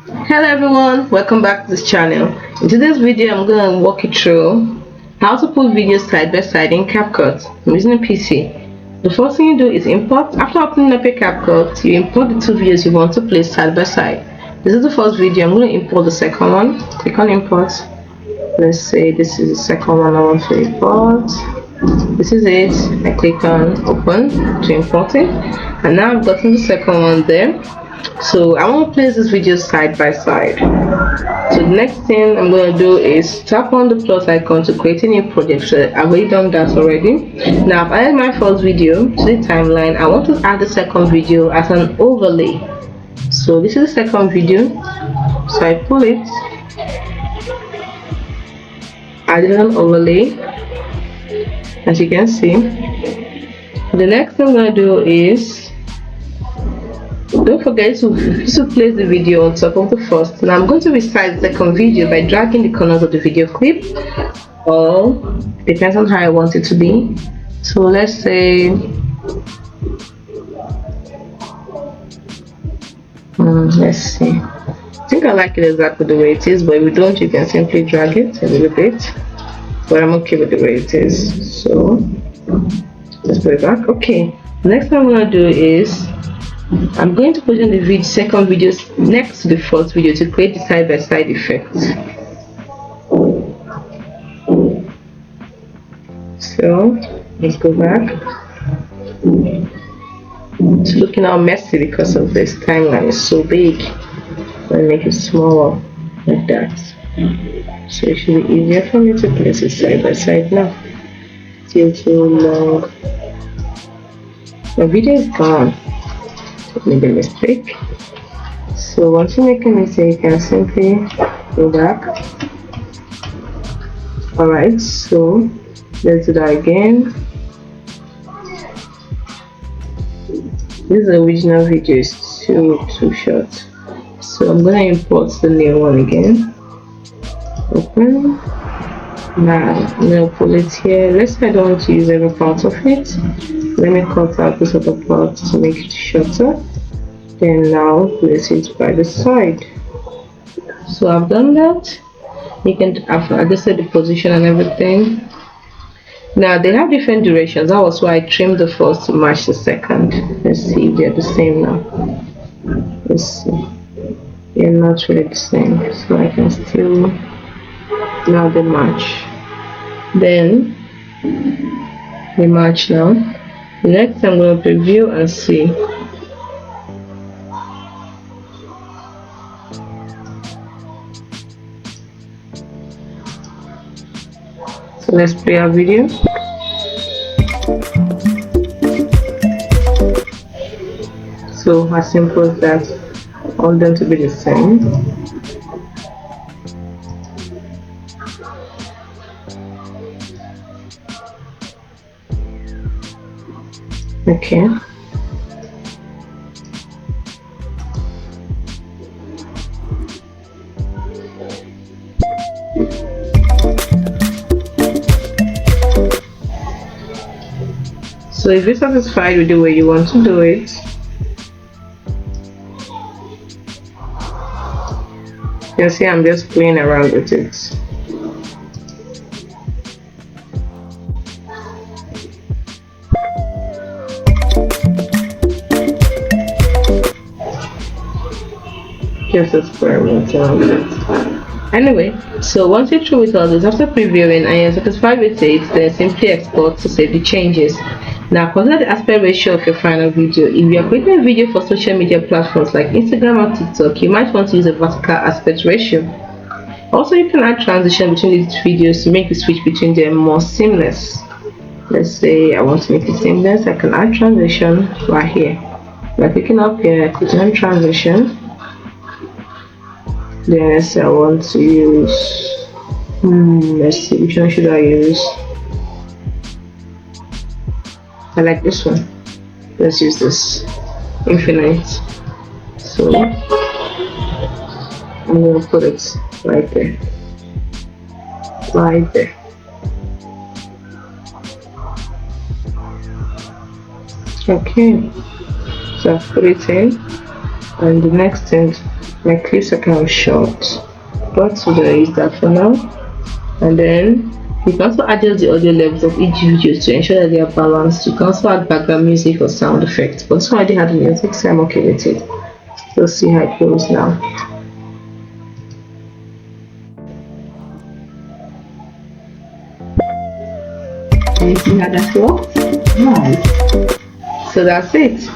Hello everyone, welcome back to this channel. In today's video I'm going to walk you through how to put videos side by side in Capcut. I'm using a PC. The first thing you do is import. After opening up your Capcut, you import the two videos you want to place side by side. This is the first video. I'm going to import the second one. Click on import. Let's say this is the second one I want to import. This is it. I click on open to import it, and now I've gotten the second one there. So I want to place this video side by side. So the next thing I'm going to do is tap on the plus icon to create a new project. So I've already done that already. Now I've added my first video to the timeline. I want to add the second video as an overlay. So this is the second video. So I pull it, add an overlay, as you can see. The next thing I'm going to do is, don't forget to place the video on top of the first. Now I'm going to resize the second video by dragging the corners of the video clip, or depends on how I want it to be. So let's say let's see, I think I like it exactly the way it is, but if you don't, you can simply drag it a little bit, but I'm okay with the way it is. So let's put it back. Okay, next thing I'm going to do is I'm going to position the second video next to the first video to create the side by side effect. So let's go back. It's looking all messy because of this timeline is so big. I'll make it smaller like that. So it should be easier for me to place it side by side now. Still too long. The video is gone. Made a mistake. So once you make a mistake, you can simply go back. Alright, so let's do that again. This original video is too short, so I'm gonna import the new one again. Open. Now I'm gonna pull it here. Let's say I don't want to use every part of it. Let me cut out this other part to make it shorter. Then now place it by the side. So I've done that. You can adjusted the position and everything. Now they have different durations. That was why I trimmed the first to match the second. Let's see if they're the same now. Let's see. They're not really the same, so I can still, now they match. Then they match now. Next I'm going to preview and see. So let's play our video. So as simple as that, all them to be the same. Okay. So if you're satisfied with the way you want to do it, you see I'm just playing around with it. Just experimenting with it. Anyway, so once you're through with all this, after previewing and you're satisfied with it, then simply export to save the changes. Now consider the aspect ratio of your final video. If you are creating a video for social media platforms like Instagram or TikTok, you might want to use a vertical aspect ratio. Also, you can add transition between these videos to make the switch between them more seamless. Let's say I want to make it seamless, I can add transition right here. By clicking up here, I click on transition. Then let's say I want to use, let's see, which one should I use? I like this one. Let's use this, infinite. So I'm going to put it right there. Right there. Okay, so I've put it in, and the next thing My clips are kind of short, but we're gonna use that for now. And then you can also adjust the audio levels of each video to ensure that they are balanced. You can also add background music or sound effects, but so I already had music, so I'm okay with it. Let's see how it goes now. Can you see how that works? Nice. So that's it.